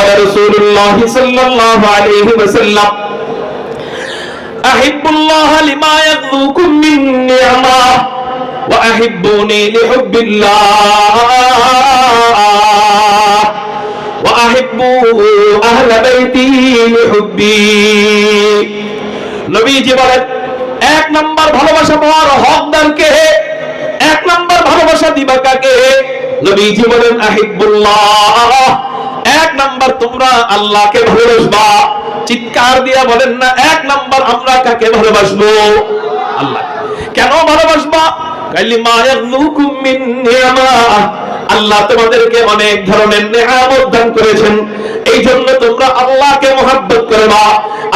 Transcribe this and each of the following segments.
قال رسول الله صلى الله عليه وسلم أحب الله لما يغذوكم من نعمة وأحبوني لحب الله وأحبوا أهل بيتي لحبي নবীজি বলেন এক নাম্বার ভালোবাসা পাওয়ার হকদার কে, এক নাম্বার ভালোবাসা দিবা কাকে? নবীজি বলেন আহিব্বুল্লাহ, এক নাম্বার তোমরা আল্লাহকে ভালোবাসবা। চিৎকার দিয়া বলেন না এক নাম্বার আমরা কাকে ভালোবাসবো? আল্লাহ। কেন ভালোবাসবা? কালিমা ইয়াযুকুম মিন নি'মা, আল্লাহ তোমাদেরকে অনেক ধরনের নেয়ামত দান করেছেন, এই জন্য তোমরা আল্লাহকে মহব্বত করবা।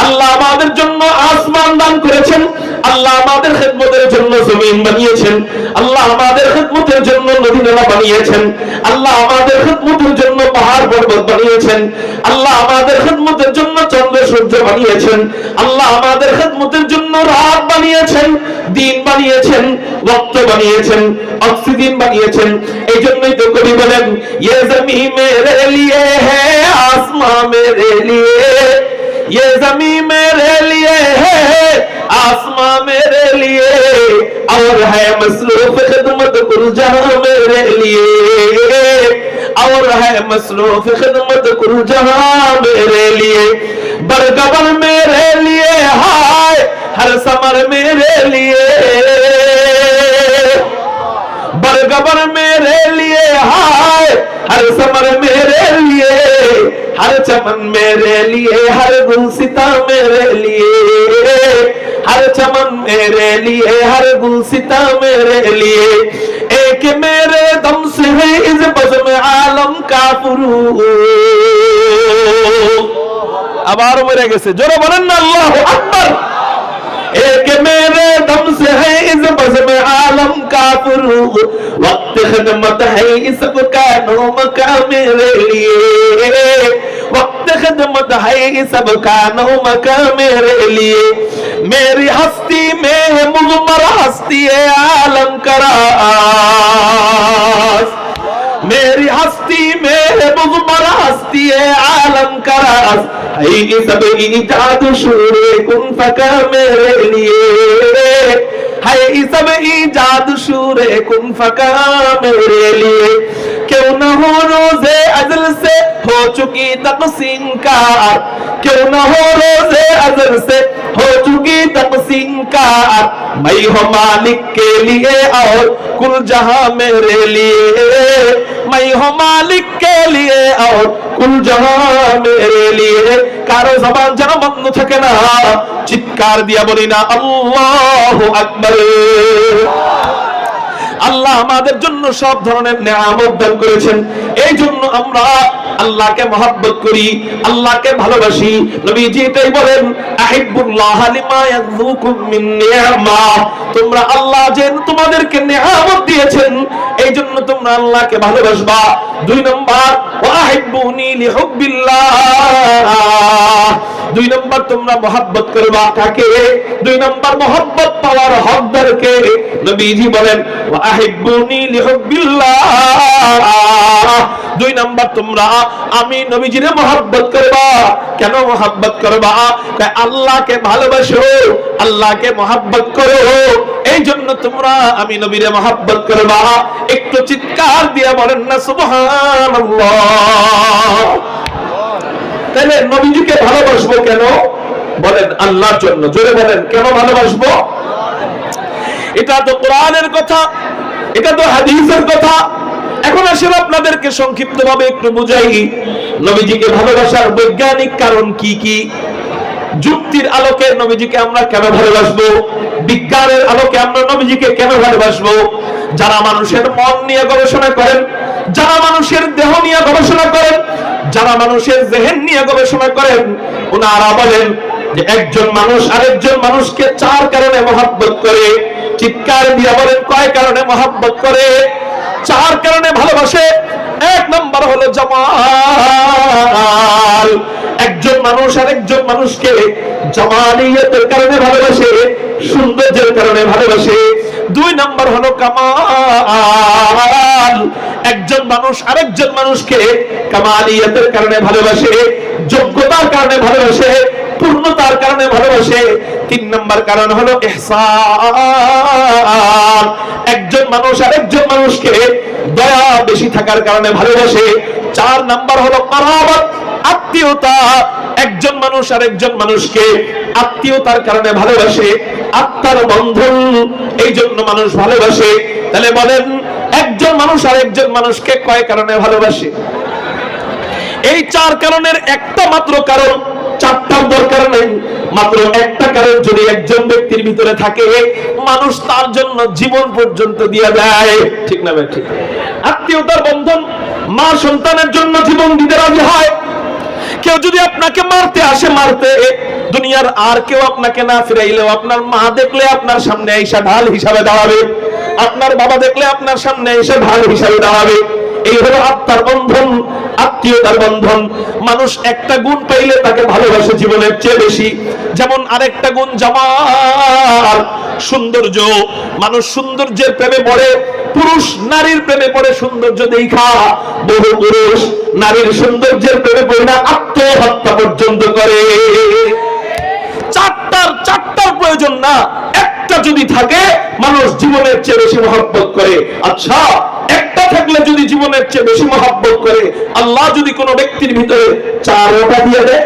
আল্লাহ আমাদের জন্য আসমান দান করেছেন, আল্লাহ আমাদের খিদমতের জন্য জমিন বানিয়েছেন, আল্লাহ আমাদের খিদমতের জন্য নদী নালা বানিয়েছেন, আল্লাহ আমাদের খিদমতের জন্য পাহাড় পর্বত বানিয়েছেন, আল্লাহ আমাদের খিদমতের জন্য চন্দ্র সূর্য বানিয়েছেন, আল্লাহ আমাদের খিদমতের জন্য রাত বানিয়েছেন, দিন বানিয়েছেন, ওয়াক্ত বানিয়েছেন, অক্সিজেন বানিয়েছেন। এই জন্যই তো কবি বলেন ये ज़मीं मेरे लिए है आसमां मेरे लिए, ये ज़मीं मेरे लिए है आसमां मेरे लिए, और है मसरूफ खिदमत कुल जहां मेरे लिए, और है मसरूफ खिदमत कुल जहां मेरे लिए, बरगबर मेरे लिए हाय हर समर मेरे लिए, बरगबर मेरे लिए हाय हर समर मेरे लिए, हर चमन मेरे लिए, हर गुलसिता मेरे लिए, हर चमन मेरे लिए, हर गुलसिता मेरे लिए, एक मेरे दम से है इस बज़्म आलम का फुरूक। আবার মরে গেছে, জোরে বলেন না আল্লাহু আকবার। एक मेरे दम से है इस बज़्म आलम का फुरूक, वक्त खिदमत है इस सबका नौम का मेरे लिए, वक्त खिदमत है इस सबका नौम का मेरे लिए, मेरी हस्ती में है मुज़मर हस्ती आलम करास, मेरी हस्ती में है मुज़मर हस्ती आलम करास, है सब इजाद शूरे कुन फका मेरे लिए, है सब इजाद शूरे कुन फका मेरे लिए, क्यों न हो रोज़े अज़ल से हो चुकी तक़सीम कार, क्यों न हो रोज़े अज़ल से हो चुकी तक़सीम कार, मैं हूँ मालिक के लिए और कुल जहां मेरे लिए, मैं हूँ मालिक के लिए और कुल जहां मेरे लिए। কারো জবান যেন বন্ধ থাকে না, চিৎকার দিয়া বলি না আল্লাহু আকবার। আল্লাহ আমাদের জন্য সব ধরনের নিয়ামত দান করেছেন, এই জন্য আমরা আল্লাহকে মহব্বত করি, আল্লাহকে ভালোবাসি। নবীজি এটাই বলেন আহিব্বুল্লাহ লিমা ইয়াযুকুম মিন নি'মা, তোমরা আল্লাহ যে তোমাদেরকে নিয়ামত দিয়েছেন এই জন্য তোমরা আল্লাহকে ভালোবাসবা। দুই নাম্বার ওয়া আহিব্বুনি লিহুব্বিল্লাহ, দুই নাম্বার তোমরা মহব্বত করবা কাকে? দুই নাম্বার মহব্বত পাওয়ার হকদারকে। নবীজি বলেন ওয়া আহিব্বুনি লিহুব্বিল্লাহ, দুই নাম্বার তোমরা আমি নবীজিরে মহব্বত করবা। কেন মহব্বত করবা? আল্লাহকে ভালোবাসো, আল্লাহকে মহব্বত করো, এই জন্য তোমরা আমি নবীরে মহব্বত করবা। একটু চিৎকার দিয়ে বলেন না সুবহানাল্লাহ। তাহলে নবীজিকে ভালোবাসবো কেন? বলেন আল্লাহর জন্য। জোরে বলেন কেন ভালোবাসবো? এটা তো কোরআনের কথা, এটা তো হাদিসের কথা। এখন আসলে আপনাদেরকে সংক্ষিপ্তভাবে একটু বুঝাই নবীজিকে ভালোবাসার বৈজ্ঞানিক কারণ কি কি। যুক্তির আলোকে নবীজিকে আমরা কেন ভালোবাসবো, বিজ্ঞানের আলোকে আমরা নবীজিকে কেন ভালোবাসবো। যারা মানুষের মন নিয়ে গবেষণা করেন, যারা মানুষের দেহ নিয়ে গবেষণা করেন, যারা মানুষের জেহেন নিয়ে গবেষণা করেন, ওনারা বলেন যে একজন মানুষ আরেকজন মানুষকে চার কারণে মহব্বত করে। চিৎকার দিয়ে বলেন কয় কারণে মহব্বত করে? চার কারণে ভালোবাসে। এক নম্বর হলো জামাল, একজন মানুষ আরেকজন মানুষকে জামালিয়তের কারণে ভালোবাসে, সৌন্দর্যের কারণে ভালোবাসে। দুই নম্বর হলো কামাল, একজন মানুষ আরেকজন মানুষকে কামালিয়াতের কারণে ভালোবাসে, যোগ্যতার কারণে ভালোবাসে, পূর্ণতার কারণে ভালোবাসে। 3 নম্বর কারণ হলো ইহসান, একজন মানুষ আরেকজন মানুষকে দয়া বেশি থাকার কারণে ভালোবাসে। 4 নম্বর হলো কারাবাত, আত্মীয়তা, একজন মানুষ আরেকজন মানুষকে আত্মীয়তার কারণে ভালোবাসে, আত্মার বন্ধন, এই জন্য মানুষ ভালোবাসে। তাহলে বলেন একজন মানুষ আরেকজন মানুষকে কয় কারণে ভালোবাসে? এই 4 কারণের একটা মাত্র কারণ, 4টার দরকার নেই, মাত্র একটা কারণ যদি একজন ব্যক্তির ভিতরে থাকে, মানুষ তার জন্য জীবন পর্যন্ত দিয়ে দেয়। ঠিক না ভাই? ঠিক। আত্মীয়তার বন্ধন, মা সন্তানের জন্য জীবন দিতে রাজি হয়। কেউ যদি আপনাকে মারতে আসে, মারতে, দুনিয়ার আর কেউ আপনাকে না ফিরাইলেও আপনার মা দেখলে আপনার সামনে এসে ঢাল হিসাবে দাঁড়াবে, আপনার বাবা দেখলে আপনার সামনে এসে ঢাল হিসাবে দাঁড়াবে। এই হলো আত্মার বন্ধন, আত্মীয়তার বন্ধন। মানুষ একটা গুণ পাইলে তাকে ভালোবাসে জীবনের চেয়ে বেশি। যেমন আরেকটা গুণ জামাল, সৌন্দর্য। মানুষ সৌন্দর্যের প্রেমে পড়ে, পুরুষ নারীর প্রেমে পড়ে সৌন্দর্য দেখা। বহু পুরুষ নারীর সৌন্দর্যের প্রেমে পড়ে না, আত্মহত্যা পর্যন্ত করে। চারটার প্রয়োজন না, একটা যদি থাকে মানুষ জীবনের চেয়ে বেশি মহব্বত করে। আচ্ছা, একটা থাকলে যদি জীবনের চেয়ে বেশি মহব্বত করে, আল্লাহ যদি কোনো ব্যক্তির ভিতরে 4টা দিয়ে দেয়,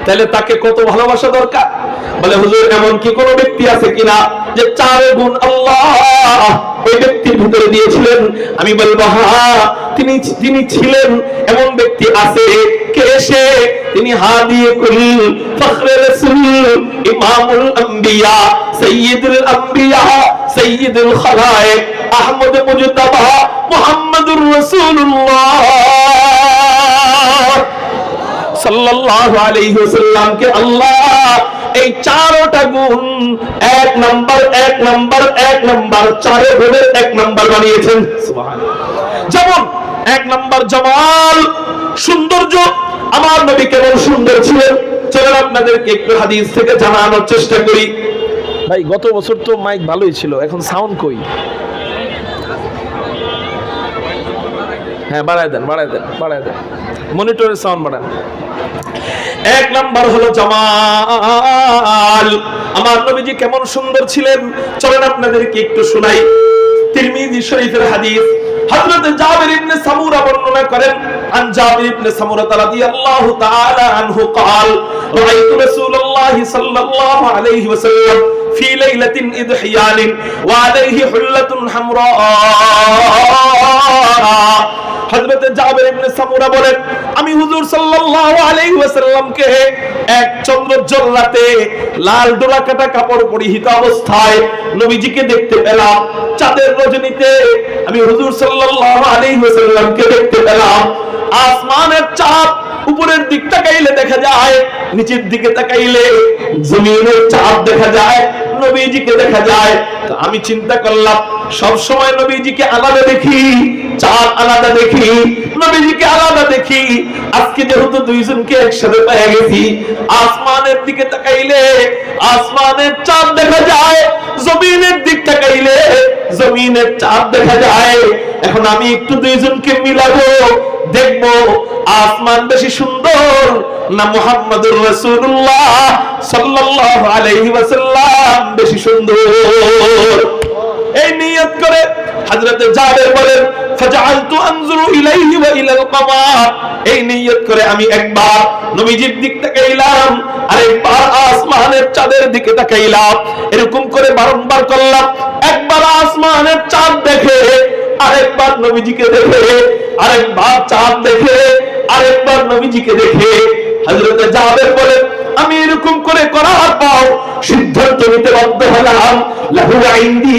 তাহলে তাকে কত ভালোবাসা দরকার। বলে হুজুর এমন কি কোনো ব্যক্তি আছে কিনা যে 4 গুণ আল্লাহ ওই ব্যক্তির ভিতরে দিয়েছিলেন? আমি বলবো হ্যাঁ, তিনি ছিলেন। এমন ব্যক্তি আছে। কে সে? তিনি হাদিয়ে কুল, ফখরে রাসূল, ইমামুল আম্বিয়া, সাইয়্যিদুল আম্বিয়া, সাইয়্যিদুল খালায়েক, আহমদ মুজতাবা, মুহাম্মাদুর রাসূলুল্লাহ সাল্লাল্লাহু আলাইহি ওয়াসাল্লামকে আল্লাহ এই 4টা গুণ 1 নাম্বার 4 গুণের 1 নাম্বার বানিয়েছেন। সুবহানাল্লাহ। যেমন 1 নাম্বার জামাল, সৌন্দর্য। আমার নবী কেমন সুন্দর ছিলেন, চলেন আপনাদেরকে একটু হাদিস থেকে জানানোর চেষ্টা করি। ভাই গত বছর তো মাইক ভালোই ছিল, এখন সাউন্ড কই? হ্যাঁ বাড়ায় দেন মনিটরের সাউন্ড বাড়ান। 1 নাম্বার হলো জামাল। আমার নবীজি কেমন সুন্দর ছিলেন, চলেন আপনাদেরকে একটু শোনাই। তিরমিজি শরীফের হাদিস, হযরত জাবির ইবনে সামুরা বর্ণনা করেন। আন জাবির ইবনে সামুরা রাদিয়াল্লাহু তাআলা আনহু قال রাআইতু রাসূলুল্লাহ সাল্লাল্লাহু আলাইহি ওয়াসাল্লাম ফি লাইলাতিন ইদহিয়ান ওয়া আলাইহি হুল্লাতুন হামরা। হযরত জাবির ইবনে সামুরা বলেন, আমি হুজুর সাল্লাল্লাহু আলাইহি ওয়াসাল্লামকে এক চন্দ্রোজ্জ্বল রাতে লাল ডোরাকাটা কাপড় পরিহিত অবস্থায় নবীজিকে দেখতে পেলাম। চাঁদের রজনীতে আমি হুজুর সাল্লাল্লাহু আলাইহি ওয়াসাল্লামকে দেখতে পেলাম। আসমানের চাঁদ উপরের দিক তাকাইলে দেখা যায়, নিচের দিকে তাকাইলে জমিনের চাঁদ দেখা যায়, নবীজিকে দেখা যায়। তো আমি চিন্তা করলাম, সব সময় নবীজিকে আলাদা দেখি, চাঁদ আলাদা দেখি, নবীজিকে আলাদা দেখি, আজকে যেহেতু দুইজনকে একসাথে পেয়ে গেছি, আসমানের দিকে তাকাইলে আসমানের চাঁদ দেখা যায়, জমিনের দিক তাকাইলে জমিনের চাঁদ দেখা যায়। এখন আমি একটু দুইজনকে মিলাবো, দেখবো আসমান বেশি সুন্দর না মুহাম্মাদুর রাসূলুল্লাহ সাল্লাল্লাহু আলাইহি ওয়াসাল্লাম বেশি সুন্দর। এই নিয়ত করে হযরত জাবের বলেন, ফাজআলতু আনজুরু ইলাইহি ওয়া ইলাল কমার। এই নিয়ত করে আমি একবার নবীজির দিক তাকাইলাম, আরেকবার আসমানের চাঁদের দিকে তাকাইলাম। এরকম করে বারংবার করলাম। একবার আসমানের চাঁদ দেখে, আরেকবার নবীজিকে দেখে, আরেকবার চাঁদ দেখে, আরেকবার নবীজিকে দেখে। হযরত জাবের বলেন, আমি এরকম করে করার পর সিদ্ধান্ত নিতে বাধ্য হলাম, লাহু ইনদি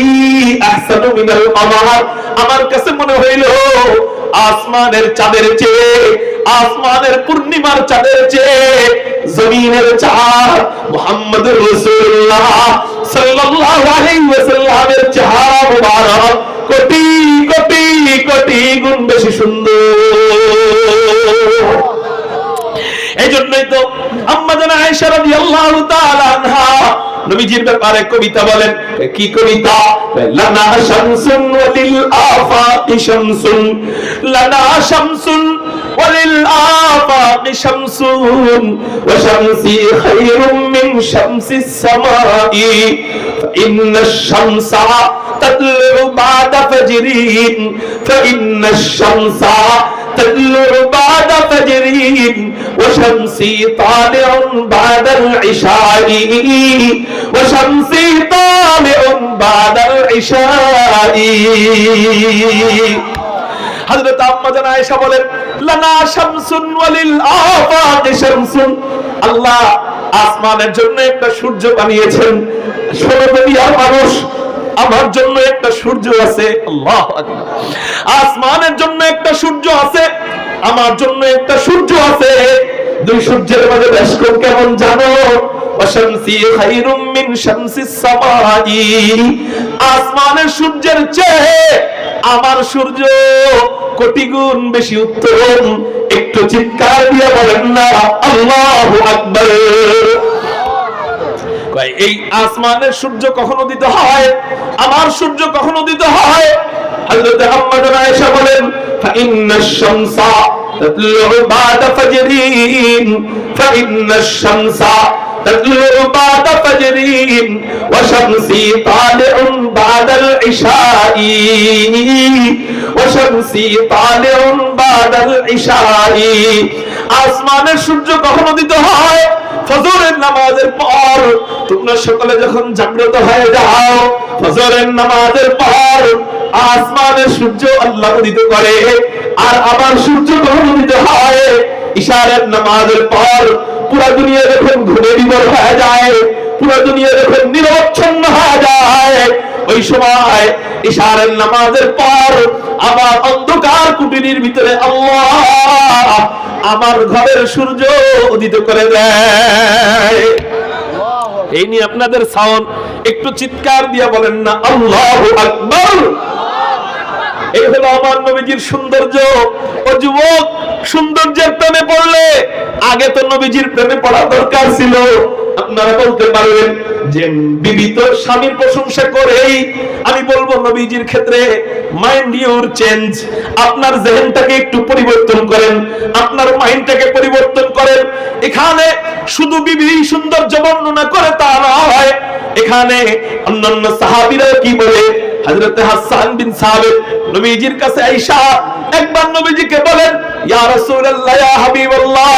আহসানু মিনাল কমার। আমার কাছে মনে হইল আসমানের চাঁদের চেয়ে, আসমানের পূর্ণিমার চাঁদের চেয়ে জমিনের চাঁদ মুহাম্মদুর রাসূলুল্লাহ সাল্লাল্লাহু আলাইহি ওয়াসাল্লামের চেহারা মুবারক কোটি কোটি কোটি গুণ বেশি সুন্দর। এই জন্যই তো আম্মা জান আয়েশা রাদিয়াল্লাহু তাআলা আনহা নবীজির ব্যাপারে কবিতা বলেন। কি কবিতা? লানা শামসুন ওয়ালিল আফাকি শামসুন, লানা শামসুন ওয়ালিল আফাকি শামসুন, ওয়া শামসি খায়রুম মিন শামসিস সামাই, ফাইন্নাশ শামসা তাতলু বা'দা ফাজরিন, ফাইন্নাশ শামসা تطلع بعد فجر وشمسي طالع بعد العشاء، وشمسي طالع بعد العشاء। হযরত আম্মা জান আয়েশা বলেন, লানা শামসুন ওয়ালিল আফাকি শামসুন, আল্লাহ আসমানের জন্য একটা সূর্য বানিয়েছেন। শোনো দুনিয়ার মানুষ, আমার জন্য একটা সূর্য আছে। আল্লাহু আকবার। আসমানের জন্য একটা সূর্য আছে, আমার জন্য একটা সূর্য আছে। দুই সূর্যের মাঝে বেশকম কেমন জানো? ওয়াশামসি খায়রুম মিন শামসিস সামাই, আসমানের সূর্যের চেয়ে আমার সূর্য কোটি গুণ বেশি উত্তম। একটু চিৎকার দিয়ে বলেন না আল্লাহু আকবার। এই আসমানের সূর্য কখন উদিত হয়? আমার সূর্য কখন উদিত হয়? হযরত আম্মা জান আয়েশা বলেন, ফাইন্নাশ শামসা তাতলু বা'দা ফাজরিন, ফাইন্নাশ শামসা তাতলু বা'দা ফাজরিন, ওয়া শামসি তালিউন বা'দাল ইশাই, ওয়া শামসি তালিউন বা'দাল ইশাই। আসমানের সূর্য কখন উদিত হয়? ফজরের নামাজের পর। তোমরা সকলে যখন জাগ্রত হয়ে যাও, ফজরের নামাজের পর আসমানের সূর্য আল্লাহ উদিত করে। আর আবার সূর্য কখন উদিত হয়? ইশারের নামাজের পর। পুরো দুনিয়া যখন ঘুমে বিবর হয়ে যায়, পুরো দুনিয়া যখন নিরবচ্ছন্ন হয়ে যায়, ওই সময় ইশারের নামাজের পর আমার অন্ধকার কুটিরের ভিতরে আল্লাহ আমার ঘরের সূর্য উদিত করে দেয়। এই নিয়ে আপনাদের সাউন্ড একটু চিৎকার দিয়ে বলেন না আল্লাহু আকবার। এই হলো আমার নবীজির সৌন্দর্য। ও যুবক, সৌন্দর্যের প্রেমে পড়লে আগে তো নবীজির প্রেমে পড়া দরকার ছিল। আপনারা বলতে পারবেন যে বিবি তো স্বামীর প্রশংসা করেই। আমি বলবো নবীজির ক্ষেত্রে মাইন্ড ইউর চেঞ্জ। আপনার জেহেনটাকে একটু পরিবর্তন করেন, আপনার মাইন্ডটাকে পরিবর্তন করেন। এখানে শুধু বিবি সৌন্দর্য বর্ণনা করে তা নয়, এখানে অন্যান্য সাহাবীরাও কি বলে। হযরত হাসান বিন সাবিত নবীজির কাছে আয়েশা একবার নবীজিকে বলেন, ইয়া রাসূলুল্লাহ, ইয়া হাবিবাল্লাহ,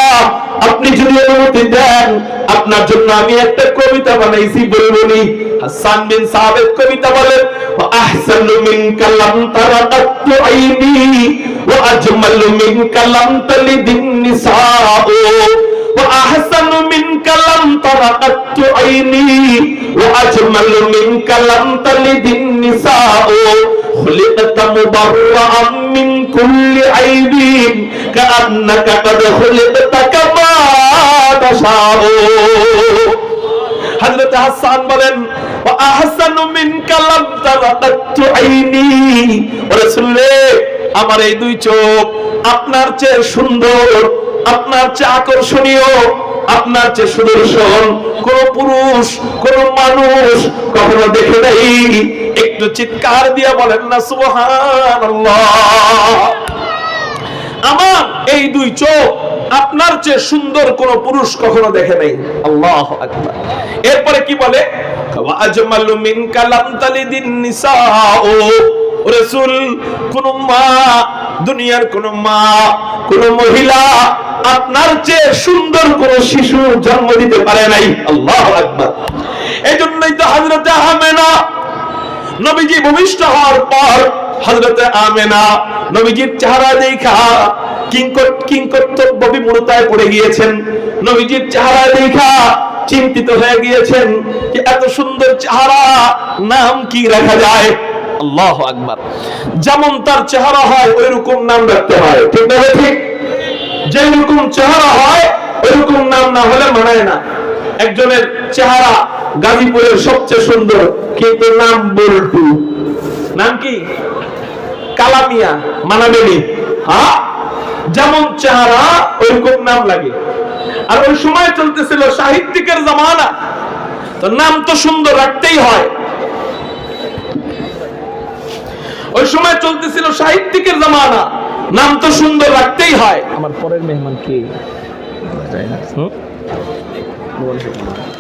আপনি যদি অনুমতি দেন আপনার জন্য আমি একটা কবিতা বানাইছি, বলবনি? হাসান বিন সাবিত কবিতা বলেন, ওয়া আহসানু মিনকা লাম তারা কাত্তু আইনি, ওয়া আজমালু মিনকা লাম তালিদিন নিসাউ, ওয়া আহসানু মিনকা লাম তারা কাত্তু আইনি, ওয়া আজমালু মিনকা লাম তালিদিন নিসাউ, খুলিকতা মুবাররাআন মিন কুল্লি আইবিন কাআন্নাকা কাদ খুলিকতা কামা তাশাউ। হযরত হাসান বলেন, ওয়া আহসানু মিনকা লাম তারা কাত্তু আইনি, ও রাসূলুল্লাহ, আমার এই দুই চোখ আপনার চেয়ে সুন্দর, আপনার চেয়ে আকর্ষণীয়, আপনার চেয়ে সুদর্শন কোন পুরুষ, কোন মানুষ কখনো দেখে নাই। একটু চিৎকার দিয়ে বলেন না সুবহানাল্লাহ। আমার এই দুই চোখ আপনার চেয়ে সুন্দর কোন পুরুষ কখনো দেখে নাই। আল্লাহু আকবার। এরপরে কি বলে? ওয়া আজমালু মিনকা লাম তালিদিন নিসাউ, রাসূল, কোন মা, দুনিয়ার কোন মা, কোন মহিলা আপনার চেয়ে সুন্দর কোন শিশু জন্ম দিতে পারে নাই। আল্লাহু আকবার। এজন্যই তো হযরত আমেনা নবীজি ভূমিষ্ঠ হওয়ার পর হযরত আমেনা নবীজির চেহারা দেখা কিংকর্তব্য বিমূঢ়তায় পড়ে গিয়েছেন। নবীজির চেহারা দেখা চিন্তিত হয়ে গিয়েছেন যে এত সুন্দর চেহারা, নাম কি রাখা যায়? আল্লাহু আকবার। যেমন তার চেহারা হয় ওইরকম নাম রাখতে হয়, ঠিক না? ঠিক, যেরকম চেহারা হয় ওইরকম নাম না হলে মানায় না। একজনের চেহারা গাজীপুরের সবচেয়ে সুন্দর, কিন্তু নাম বল্টু। নাম কি? কালামিয়া, মানাবেনি। হ্যাঁ, যেমন চেহারা ওইরকম নাম লাগে। আর ওই সময় চলতেছিল সাহিত্যিকের জামানা। তো নাম তো সুন্দর রাখতেই হয়। ওই সময় চলতেছিল সাহিত্যিকের জামানা, নাম তো সুন্দর রাখতেই হয়। আমার পরের মেহমান কে?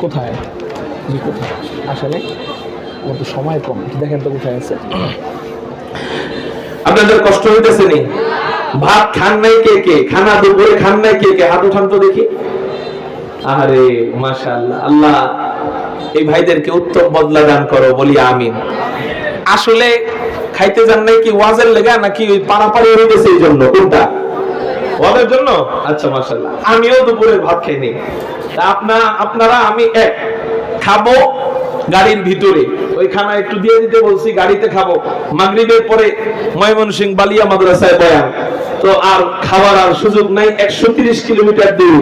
কোথায়? জি কোথায়? আসলে আমার তো সময় কম, দেখেন তো কোথায় আছে। আপনাদের কষ্ট হইতেছে নি? ভাত খান নাই কে কে? খানা দুপুরে খান নাই কে কে? হাত উঠান তো দেখি। আরে মাশাআল্লাহ, আল্লাহ এই ভাইদেরকে উত্তম বদলা দান করো, বলি আমিন। আসলে খাইতে যান নাই কি ওয়াজের লেগা নাকি ওই পারাপারি হইতেছে এই জন্য? কোনটা? ওয়াজের জন্য? আচ্ছা মাশাআল্লাহ। আমিও দুপুরের ভাত খাইনি। আপনারা আমি এক খাবো গাড়ির ভিতরে, ওই খানা একটু দিয়ে দিতে বলছি, গাড়িতে খাবো। মাগরিবের পরে ময়মনসিংহ বালিয়া মাদ্রাসায় বয়ান, তো আর খাওয়ার আর সুযোগ নাই। 130 কিলোমিটার দূর,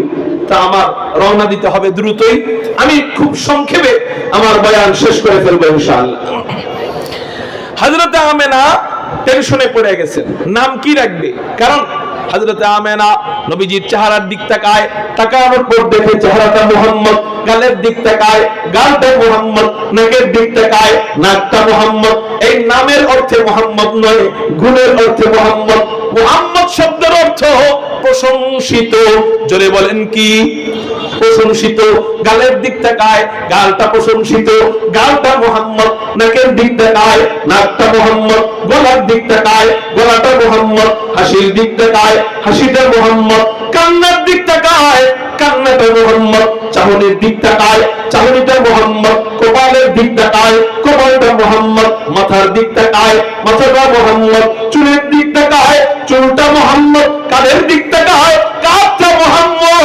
তা আমার রওনা দিতে হবে দ্রুতই। আমি খুব সংক্ষেপে আমার বয়ান শেষ করে ফেলবো ইনশাআল্লাহ। হযরত আমেনা টেনশনে পড়ে গেছেন, নাম কি রাখবে। কারণ হযরত আমেনা নবীজির চেহারার দিক তাকায়, তাকানোর পর দেখে চেহারাটা মুহাম্মদ, গালের দিক তাকায়, গালটা মুহাম্মদ, নাকের দিক তাকায়, নাকটা মুহাম্মদ। এই নামের অর্থে মুহাম্মদ নয়, গুণের অর্থে মুহাম্মদ। মুহাম্মদ শব্দের অর্থ প্রশংসিত। জোরে বলেন কি? প্রশংসিত। গালের দিক তাকায়, গালটা প্রশংসিত, গালটা মুহাম্মদ। নাকের দিক তাকায়, নাকটা মুহাম্মদ। গলার দিক তাকায়, গলাটা মুহাম্মদ। হাসির দিক তাকায়, হাসিটা মুহাম্মদ। কান্নার দিক তাকায়, কান্নাটা মুহাম্মদ। চাহনির দিক তাকায়, চাহনিটা মুহাম্মদ। কপালের দিক তাকায়, কপালটা মুহাম্মদ। মাথার দিক তাকায়, মাথাটা মুহাম্মদ। চুলের দিক তাকায়, চুলটা মুহাম্মদ। কানের দিক তাকায়, কাঁধটা মুহাম্মদ।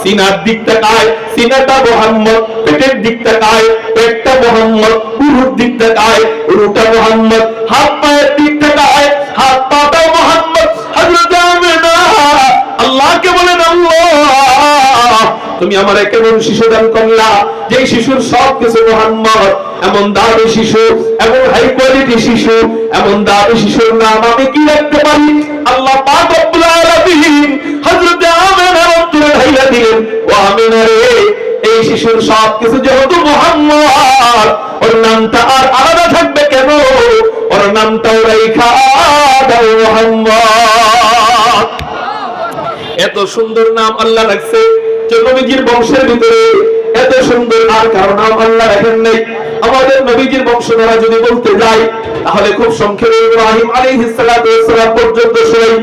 সিনার দিক তাকায়, সিনাটা মুহাম্মদ। পেটের দিক তাকায়, পেটটা মুহাম্মদ। উরুর দিক তাকায়, উরুটা মুহাম্মদ। হাত পায়ের দিক তাকায়, হাত পাটা মুহাম্মদ। হযরত আমেনা আল্লাহকে বলেন, আল্লাহ তুমি আমারে কেমন শিশু দান করলা, যে শিশুর সব কিছু মুহাম্মদ। এমন দামি শিশু, এমন হাই কোয়ালিটি শিশু, এমন দামি শিশুর নাম আমি কি রাখতে পারি? আল্লাহ পাক রব্বুল আলামিন হযরত আমেনার অন্তরে ঢাইলা দিলেন, ও আমেনা রে, এই শিশুর সব কিছু যেহেতু মুহাম্মদ, ওর নামটা আর আলাদা থাকবে কেন? ওর নামটাও রাইখা দাও মুহাম্মদ। এত সুন্দর নাম আল্লাহ রাখছে যে নবীজির বংশের ভিতরে এত সুন্দর আর কারো নাম আল্লাহ রাখেন নাই। আমাদের নবীজির বংশধারা যদি বলতে যাই তাহলে খুব সংক্ষেপে ইব্রাহিম আলাইহিস সালাতু ওয়াস সালাম পর্যন্ত শুনাই।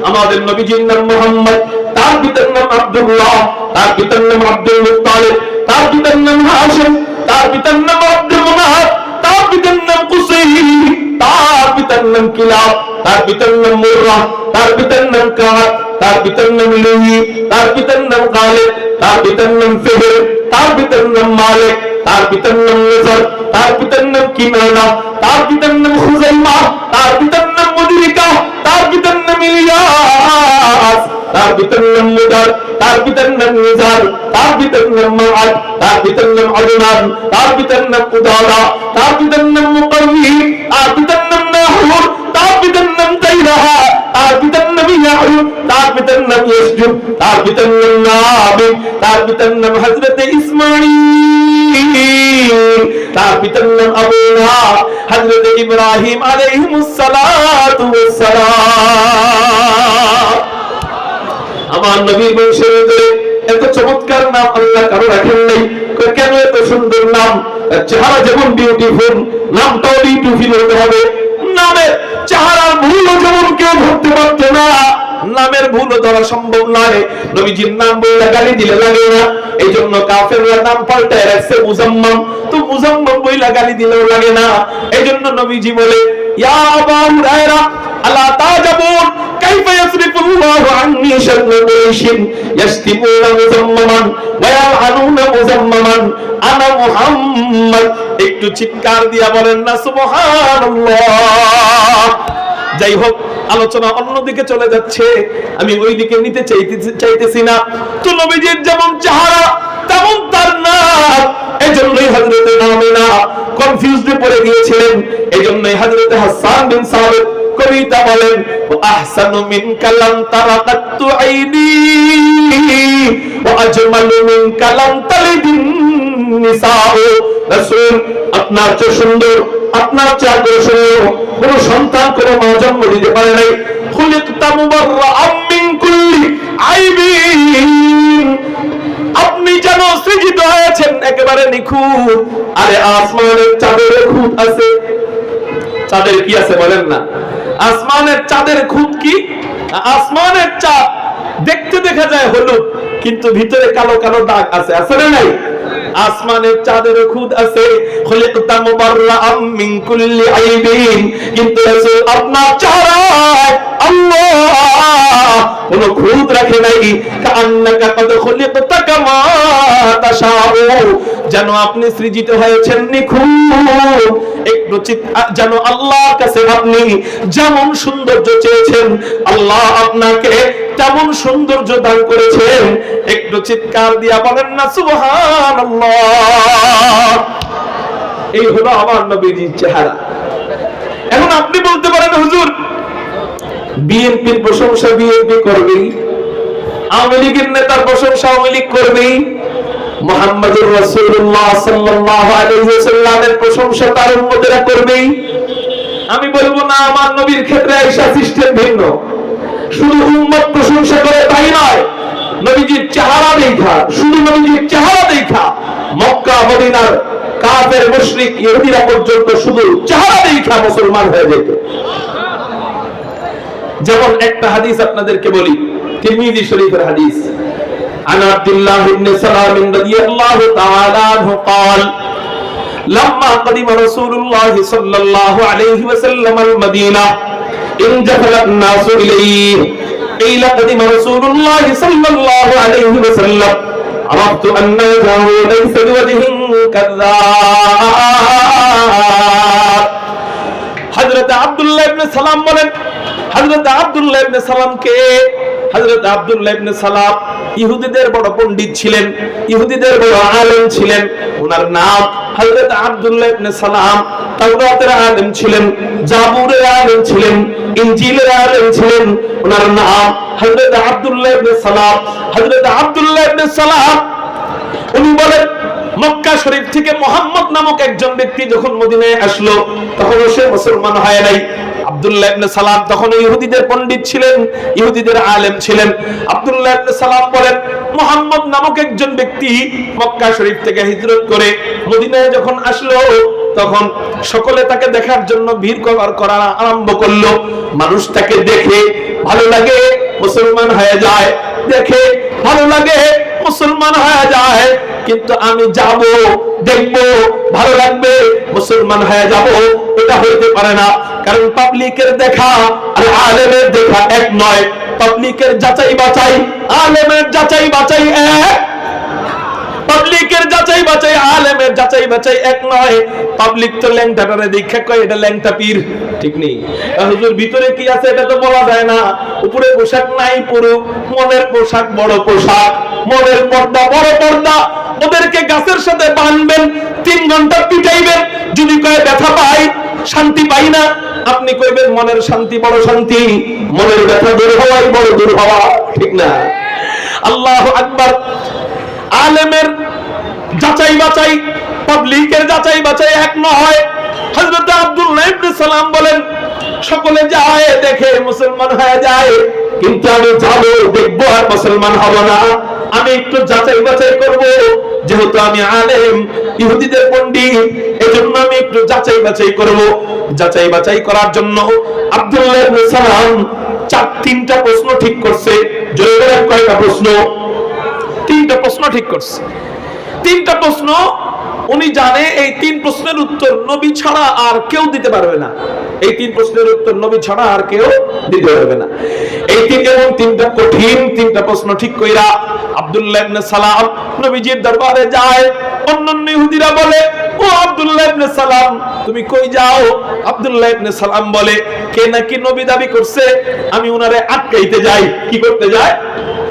আমাদের নবীজির নাম মুহাম্মদ, তার পিতার নাম আব্দুল্লাহ, তার পিতার নাম আব্দুল মুত্তালিব, তার পিতার নাম হাশিম, তার পিতার নাম আব্দুল মুনাফ, তার পিতার নাম কুসাই, তার পিতার নাম কিলাব, তার পিতার নাম মুররা, তার পিতার নাম কাব, তার পিতার নাম লুই, তার পিতার নাম গালিব, তার পিতার নাম ফিহর, তার পিতার নাম মালিক, তার পিতার নাম নজর, তার পিতার নাম কিনানা, তার পিতার নাম খুজাইমা, তার পিতার নাম মুদরিকা, তার পিতার নাম ইলিয়াস, তার পিতার নাম মুদার, তার পিতার নাম নিজার, তার পিতার নাম মাআদ, তার পিতার নাম আদনান, তার পিতার নাম উদারা, তার পিতার নাম মুকাওয়ি, তার পিতার নাম নাহুর, তার পিতার নাম তাইরাহা, তার পিতার নাম ইয়াউব, তার পিতার নাম ইয়াসজুব, তার পিতার নাম নাবিল, তার পিতার নাম হযরত ইসমাঈল, তার পিতার নাম আবুনা হযরত ইব্রাহিম আলাইহিস সালাতু ওয়াস সালাম। আমার নবীর বংশের ভিতরে এত চমৎকার নাম আল্লাহ কারো রাখেন নাই। কেন এত সুন্দর নাম? চেহারা যেমন বিউটিফুল, নামটাও বিউটিফুল হতে হবে। নামের চেহারার ভুলও যেমন কেউ ধরতে পারতো না, নামের ভুলও ধরা সম্ভব নয়। নবীজির নাম বললে গালি দিলে লাগে না, এই জন্য কাফেররা নাম পাল্টায় রাখছে মুজাম্মাম। তো মুজাম্মাম বইলা গালি দিলেও লাগে না, এই জন্য নবীজি বলে, ইয়া আবু হুরায়রা আলা তাজাবুন কাইফা ইয়াসরিফুল্লাহু আন্নী শাররা কুরাইশিন ইয়াসতিমুনা মুজাম্মামান ওয়া ইয়ালআনুনা মুজাম্মামান আনা মুহাম্মদ। একটু চিৎকার দিয়া বলেন না সুবহানাল্লাহ। যাই হোক, আলোচনা অন্যদিকে চলে যাচ্ছে, আমি ওই দিকে নিতে চাইতেছি না। তো নবীজির যেমন চেহারা তেমন তার নাম, এজন্যই হযরতে আমেনা কনফিউজডে পড়ে গিয়েছিলেন। এজন্যই হযরতে হাসান বিন সাবিত কবিতা বলেন, ওয়া আহসানু মিনকা লাম তারাকাতু আইনি ওয়া আজমালু মিনকা লাম তালিদিন নিসাউ। রাসূল আপনার চেয়ে সুন্দর, আপনার চেয়ে আকর্ষণীয় কোন সন্তান কোন মা জন্ম দিতে পারে নাই। খুলিকতা মুবাররাআম মিন কুল্লি আইবিন, আপনি যেন সৃজিত হয়েছেন একেবারে নিখুঁত। আরে আসমানের চাঁদের খুঁত আছে, চাঁদের কি আছে বলেন না? আসমানের চাঁদের খুঁত কি? আসমানের চাঁদ দেখতে দেখা যায় হলুদ, কিন্তু ভিতরে কালো কালো দাগ আছে, আছে না নাই? আসমানের চাঁদের খুদ আছে। খুলিকতা মুবাররাআম মিন কুল্লি আইবিন, কিন্তু রাসূল আপনার চেহারায় আল্লাহ কোন খুদ রাখে নাই। কাআন্নাকা কদ খুলিকতা কামা তাশাউ, যেন আপনি সৃজিত হয়েছেন নিখুঁত। একটু যেন আল্লাহর কাছে আপনি যেমন সৌন্দর্য চেয়েছেন আল্লাহ আপনাকে তেমন সৌন্দর্য দান করেছেন। একটু চিৎকার দিয়া বলেন না সুবহানাল্লাহ। এই হলো আমার নবীজির চেহারা। এখন আপনি বলতে পারেন হুজুর, বিএনপির প্রশংসা বিএনপি করবেই, আওয়ামী লীগের নেতার প্রশংসা আওয়ামী লীগ করবেই, মুহাম্মদুর রাসূলুল্লাহ সাল্লাল্লাহু আলাইহি ওয়াসাল্লামের প্রশংসা তার উম্মতেরা করবেই। আমি বলবো না, আমার নবীর ক্ষেত্রে আয়েশা সিস্টেম ভিন্ন। শুধু উম্মত প্রশংসা করে তাই নয়, নবীজির চেহারা দেখা, শুধু নবীজির চেহারা দেখা মক্কা মদিনার কাফের মুশরিক ইহুদিরা পর্যন্ত শুধু চেহারা দেখা মুসলমান হয়ে যেত। যেমন একটা হাদিস আপনাদেরকে বলি, তিরমিজি শরীফের হাদিস। عن عبد الله بن سلام رضي الله تعالى عنه قال لما قدم رسول الله صلى الله عليه وسلم المدينة انجفل الناس إليه قيل قدم رسول الله صلى الله عليه وسلم عرفت أن وجهه ليس بوجه كذاب। হযরত আব্দুল্লাহ ইবনে সালাম বলেন, হযরত আব্দুল্লাহ ইবনে সালামকে, হযরত আব্দুল্লাহ ইবনে সালাম ইহুদিদের বড় পণ্ডিত ছিলেন, ইহুদিদের বড় আলেম ছিলেন। ওনার নাম হযরত আব্দুল্লাহ ইবনে সালাম তাওরাতের আলেম ছিলেন, জাবুরের আলেম ছিলেন, ইনজিলের আলেম ছিলেন। ওনার নাম হযরত আব্দুল্লাহ ইবনে সালাম। হযরত আব্দুল্লাহ ইবনে সালাম উনি বলেন, মক্কা শরীফ থেকে মুহাম্মদ নামক একজন ব্যক্তি যখন মদিনায় আসলো তখন সে মুসলমান হয় নাই। আব্দুল্লাহ ইবনে সালাম তখন ইহুদিদের পণ্ডিত ছিলেন, ইহুদিদের আলেম ছিলেন। আব্দুল্লাহ ইবনে সালাম বলেন, মুহাম্মদ নামক একজন ব্যক্তি মক্কা শরীফ থেকে হিজরত করে মদিনায় যখন আসলো তখন সকলে তাকে দেখার জন্য ভিড় করা আরম্ভ করলো। মানুষ তাকে দেখে ভালো লাগে, মুসলমান হয়ে যায়, দেখে ভালো লাগে, মুসলমান হয়ে যায়। কিন্তু আমি যাব, দেখব, ভালো লাগবে, মুসলমান হয়ে যাব, এটা হইতে পারে না। কারণ পাবলিকের দেখা আর আলেমের দেখা এক নয়। পাবলিকের যাচাই বাছাই, আলেমের যাচাই বাছাই এক। পাবলিকের যাচাই বাছাই, আলেমের যাচাই বাছাই এক নয়। পাবলিক তো ল্যাংটাটারে দেখা কয় এটা ল্যাংটা পীর, ঠিক নেই। হুজুর ভিতরে কি আছে এটা তো বলা যায় না। উপরে পোশাক নাই পরুক, মনের পোশাক বড় পোশাক, মনের পর্দা বড় পর্দা। ওদেরকে গাছের সাথে বাঁধবেন, 3 ঘন্টা পিটাইবেন, যদি কয় ব্যথা পাই, শান্তি পাই না, আপনি কইবেন মনের শান্তি বড় শান্তি, মনের ব্যথা দূর হওয়াই বড় দূর হওয়া, ঠিক না? আল্লাহু আকবার। আলেমের যাচাই বাছাই, পাবলিকের যাচাই বাছাই এক নয়। হযরত আব্দুল্লাহ ইবনে সালাম বলেন, সকলে যায় দেখে মুসলমান হয়ে যায়, কিন্তু আমি যাব, দেখবো, আর মুসলমান হব না। আমি একটু যাচাই বাছাই করব, যেহেতু আমি আলেম, ইহুদিদের পণ্ডিত, এজন্য আমি একটু যাচাই বাছাই করব। যাচাই বাছাই করার জন্য আব্দুল্লাহ ইবনে সালাম 3টা প্রশ্ন ঠিক করছে। জোরে বলেন কয়টা প্রশ্ন? 3টা প্রশ্ন ঠিক করছে। 3টা প্রশ্ন উনি জানে এই 3 প্রশ্নের উত্তর নবী ছাড়া আর কেউ দিতে পারবে না। এই 3 প্রশ্নের উত্তর নবী ছাড়া আর কেউ দিতে পারবে না। এই 3টা কঠিন 3টা প্রশ্ন ঠিক কইরা আব্দুল্লাহ ইবনে সালাম নবীজির দরবারে যায়। অন্যান্য ইহুদিরা বলে, ও আব্দুল্লাহ ইবনে সালাম তুমি কই যাও? আব্দুল্লাহ ইবনে সালাম বলে, কে নাকি নবী দাবি করছে, আমি উনারে আটকাইতে যাই। কি করতে যায়?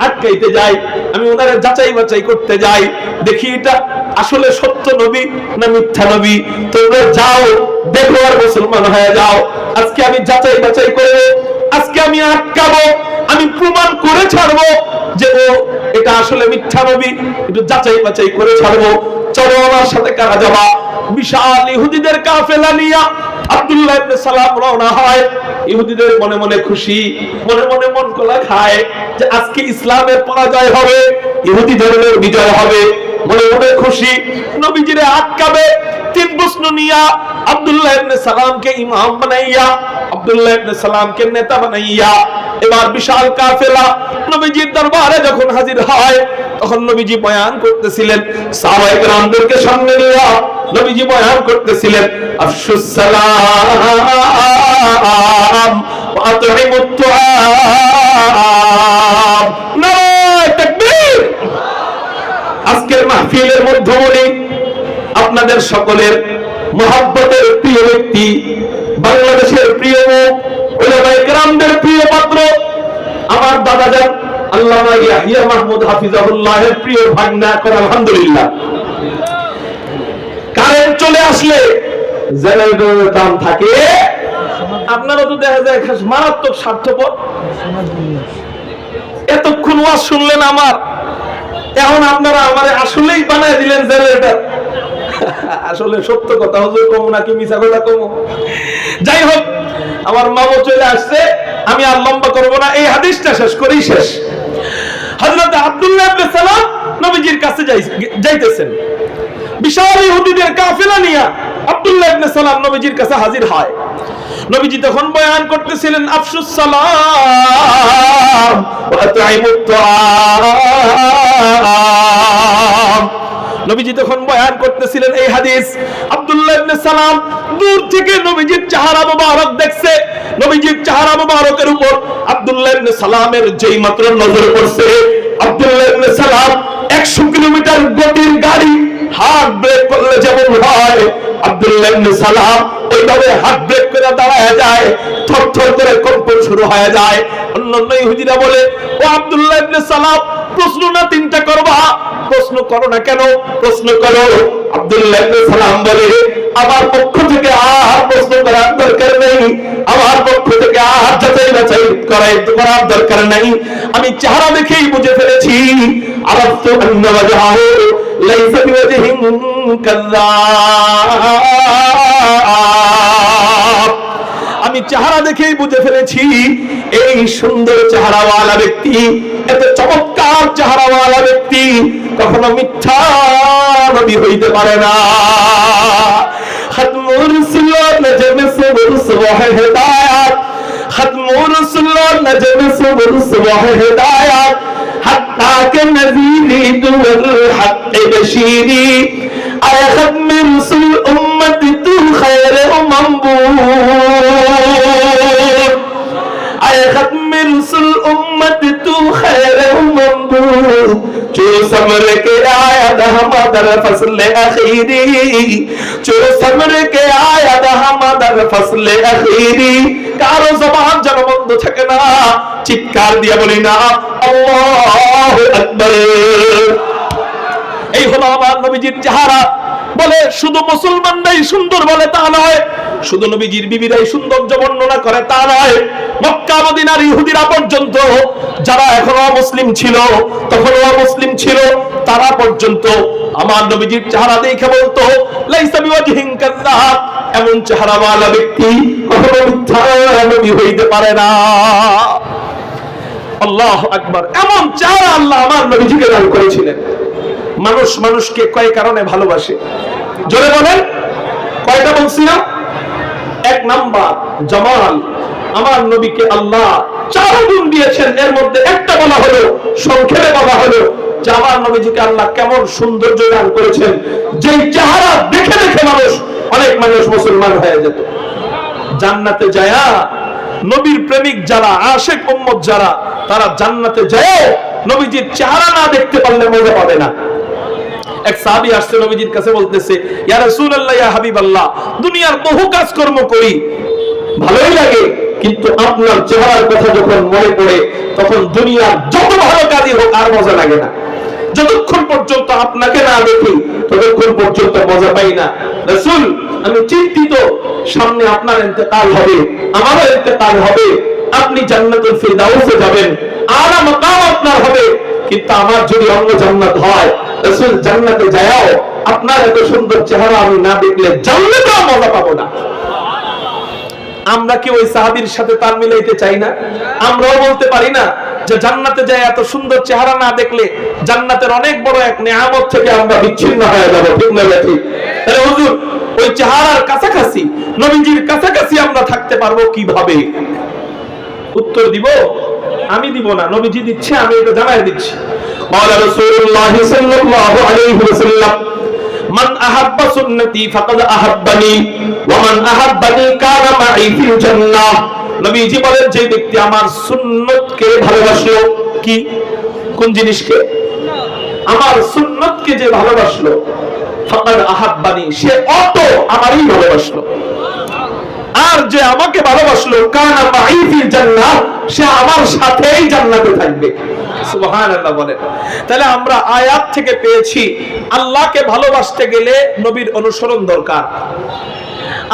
আটকাইতে যাই। আমি উনারে যাচাই বাছাই করতে যাই, দেখি এটা আসলে সত্য নবী না মিথ্যা নবী। তোমরা যাও, দেখো, আর মুসলমান হয়ে যাও। আজকে আমি যাচাই বাছাই করব, আজকে আমি আটকাবো, আমি প্রমাণ করে ছাড়বো যে ও এটা এটা আসলে মিথ্যা নবী, একটু যাচাই বাছাই করে ছাড়বো। চলো আমার সাথে কারা যাবা? বিশাল ইহুদিদের কাফেলা নিয়ে আব্দুল্লাহ ইবনে সালাম রওনা হয়। ইহুদিদের মনে মনে খুশি, মনে মনে মন কলা খায় যে আজকে ইসলামের পরাজয় হবে, ইহুদি ধর্মের বিজয় হবে। মনে মনে খুশি, নবীজিরে আটকাবে। তিন প্রশ্ন নিয়া আব্দুল্লাহ ইবনে সালামকে ইমাম বানাইয়া, আব্দুল্লাহ ইবনে সালামকে নেতা বানাইয়া এবার বিশাল কাফেলা নবীজির দরবারে যখন হাজির হয়, তখন নবীজি বয়ান করতেছিলেন। সাহাবায়ে কেরামদেরকে সামনে নিয়ে নবীজি বয়ান করতেছিলেন, আফশুস সালাম ওয়া আতইমুত তুআম। নারায়ে তাকবীর। আজকের মাহফিলের মধ্যমণি আপনাদের সকলের মহব্বতের প্রিয় ব্যক্তি, বাংলাদেশের প্রিয় মুখ, উলামায়ে কেরামদের প্রিয় পাত্র, আমার দাদাজান আল্লামা ইয়াহিয়া মাহমুদ হাফিজাহুল্লাহের প্রিয় ভাগনা। আলহামদুলিল্লাহ। কারেন্ট চলে আসলে জেনারেটরের দাম থাকে, আপনারা তো দেখা যায় মারাত্মক স্বার্থপর। এতক্ষণ ওয়াজ শুনলেন আমার, এখন আপনারা আমারে আসলেই বানায় দিলেন জেনারেটর। আসলে সত্য কথা হুজুর কম নাকি মিছা কথা কম? যাই হোক, আমার মামু চলে আসছে, আমি আর লম্বা করব না, এই হাদিসটা শেষ করেই শেষ। হযরত আব্দুল্লাহ ইবনে সালাম নবীজির কাছে যাইতেছেন। বিশাল ইহুদিদের কাফেলা নিয়ে আব্দুল্লাহ ইবনে সালাম নবীজির কাছে হাজির হয়। নবীজি তখন বয়ান করতেছিলেন, আফশুস সালাম ওয়া আতইমুত তুআম। নবীজি তখন বয়ান করতেছিলেন এই হাদিস। আব্দুল্লাহ ইবনে সালাম দূর থেকে নবীজির চেহারা মোবারক দেখছে। নবীজির চেহারা মোবারকের উপর আব্দুল্লাহ ইবনে সালামের যেই মাত্র নজর পড়ছে, আব্দুল্লাহ ইবনে সালাম 100 কিলোমিটার গতির গাড়ি হাত ব্রেক করলে যেমন হয়, আব্দুল্লাহ ইবনে সালাম ওইভাবে হাত ব্রেক করে দাঁড়ায় যায়, থরথর করে কম্পন শুরু হয়ে যায়। অন্যান্য ইহুদিরা বলে, ও আব্দুল্লাহ ইবনে সালাম, প্রশ্ন না তিনটা করবা, প্রশ্ন করো না কেন? প্রশ্ন করো। আব্দুল্লাহ ইবনে সালাম বলে, আমার পক্ষ থেকে আর প্রশ্ন করার দরকার নেই, আমার পক্ষ থেকে আর যাচাই বাছাই করার দরকার নেই, আমি চেহারা দেখেই বুঝে ফেলেছি। আরাফতু আন্না ওয়াজহাহু লাইসা বিওয়াজহিন কাযাব। আমি চেহারা দেখেই বুঝে ফেলেছি এই সুন্দর চেহারাওয়ালা ব্যক্তি, এত চমৎকার চেহারাওয়ালা ব্যক্তি কখনো মিথ্যা নবী হইতে পারে না। খাতমুর রাসূলুল্লাহ নজম সবর সুবহ হিদায়াত, খাতমুর রাসূলুল্লাহ নজম সবর সুবহ হিদায়াত, হাত্তা কে নযীরি দুল হক বশীরি, আয় খাতম রাসূল উম্মতি তু খায়র মামবুর, আয় খাতম রাসূল উম্মতি তু খায়র মামবুর, जो समर के आया हमादर फसले अखीरी, जो समर के आया हमादर फसले अखीरी। कारो जबान যেন বন্ধ থাকে না, চিৎকার দিয়ে বলি না আল্লাহু আকবার। এই হলো আমার নবীজির চেহারা। বলে শুধু মুসলমানরাই সুন্দর বলে তা নয়, শুধু নবীজির বিবিরাই সৌন্দর্য বর্ণনা করে তা নয়, মক্কা মদিনার ইহুদিরা পর্যন্ত, যারা এখনো মুসলিম ছিল, তখন মুসলিম ছিল, তারা পর্যন্ত আমার নবীজির চেহারা দেখে বলতো, লাইসা বিওয়াজহিন কাযাব, এমন চেহারাওয়ালা ব্যক্তি কখনো মিথ্যা নবী হইতে পারে না। আল্লাহু আকবার। এমন চেহারা আল্লাহ আমার নবীজিকে দান করেছিলেন। মানুষ মানুষকে কয় কারণে ভালোবাসে? জোরে বলেন, কয়টা বলছিলাম? এক নাম্বার জামাল। আমার নবীকে আল্লাহ 4 গুণ দিয়েছেন, এর মধ্যে একটা বলা হলো, সংক্ষেপে বলা হলো যে আমার নবীজিকে আল্লাহ কেমন সৌন্দর্য দান করেছেন, যেই চেহারা দেখে দেখে অনেক মানুষ মুসলমান হয়ে যেত। জান্নাতে যায়া নবীর প্রেমিক যারা, আশিক উম্মত যারা, তারা জান্নাতে যায় নবীজির চেহারা না দেখতে পারলে মজা পাবে না। এক সাহাবী আসছে নবীজির কাছে, বলতেছে, ইয়া রাসূলুল্লাহ, ইয়া হাবিবাল্লাহ, দুনিয়ার বহু কাজকর্ম করি, ভালোই লাগে, কিন্তু আপনার চেহারার কথা যখন মনে পড়ে, তখন দুনিয়ার যত ভালো কাজই হোক আর মজা লাগে না। যতক্ষণ পর্যন্ত আপনাকে না দেখি ততক্ষণ পর্যন্ত মজা পাই না। রাসূল, আমি চিন্তিত, সামনে আপনার ইন্তেকাল হবে, আমারও ইন্তেকাল হবে, আপনি জান্নাতুল ফিরদাউসে যাবেন, আলা মাকাম আপনার হবে, কিন্তু আমার যদি অন্য জান্নাত হয়, রাসূল জান্নাতে যাও আপনার এত সুন্দর চেহারা আমি না দেখলে জান্নাতে মজা পাবো না। আমরা কি ওই সাহাবীর সাথে তাল মিলাইতে চাই না? আমরাও বলতে পারি না যে জান্নাতে যায় এত সুন্দর চেহারা না দেখলে জান্নাতের অনেক বড় এক নিয়ামত থেকে আমরা বিচ্ছিন্ন হয়ে যাব, ঠিক না ঠিক? তাহলে হুজুর ওই চেহারার কাছাকাছি, নবীজির কাছাকাছি আমরা থাকতে পারবো কিভাবে? উত্তর দিব আমি দিব না, নবীজি দিচ্ছে, আমি এটা জানাই দিচ্ছি। قال رسول الله صلى الله عليه وسلم من احب سنتي فقد احبني ومن احبني كان معي في الجنه। নবীজি বলেন যে ব্যক্তি আমার সুন্নতকে ভালোবাসলো, কি কোন জিনিসকে? আমার সুন্নতকে যে ভালোবাসলো, ফাকাদ আহাব্বানি, সে অত আমারই ভালোবাসলো। আর যে আমাকে ভালোবাসলো, কানা মাই ফিল জান্নাহ, সে আমার সাথেই জান্নাতে থাকবে। সুবহানাল্লাহ বলেন। তাহলে আমরা আয়াত থেকে পেয়েছি আল্লাহকে ভালোবাসতে গেলে নবীর অনুসরণ দরকার।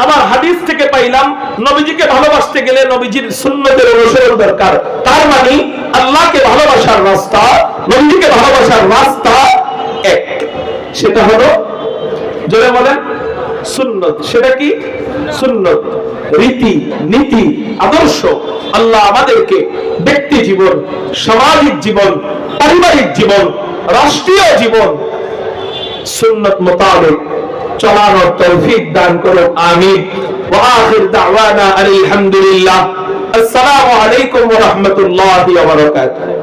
আবার হাদিস থেকে পাইলাম নবীজিকে ভালোবাসতে গেলে নবীজির সুন্নতের অনুসরণ দরকার। তার মানে আল্লাহকে ভালোবাসার রাস্তা, নবীজিকে ভালোবাসার রাস্তা এক, সেটা হলো, জোরে বলেন, সুন্নত। সেটা কি? সুন্নত, রীতি নীতি, আদর্শ। আল্লাহ আমাদেরকে ব্যক্তি জীবন, সামাজিক জীবন, পারিবারিক জীবন, রাষ্ট্রীয় জীবন সুন্নত মোতাবেক চলানোর তৌফিক দান করুন, আমিন। ওয়া আখির দাওয়ানা আলহামদুলিল্লাহ। আসসালামু আলাইকুম ওয়া রাহমাতুল্লাহি ওয়া বারাকাতুহু।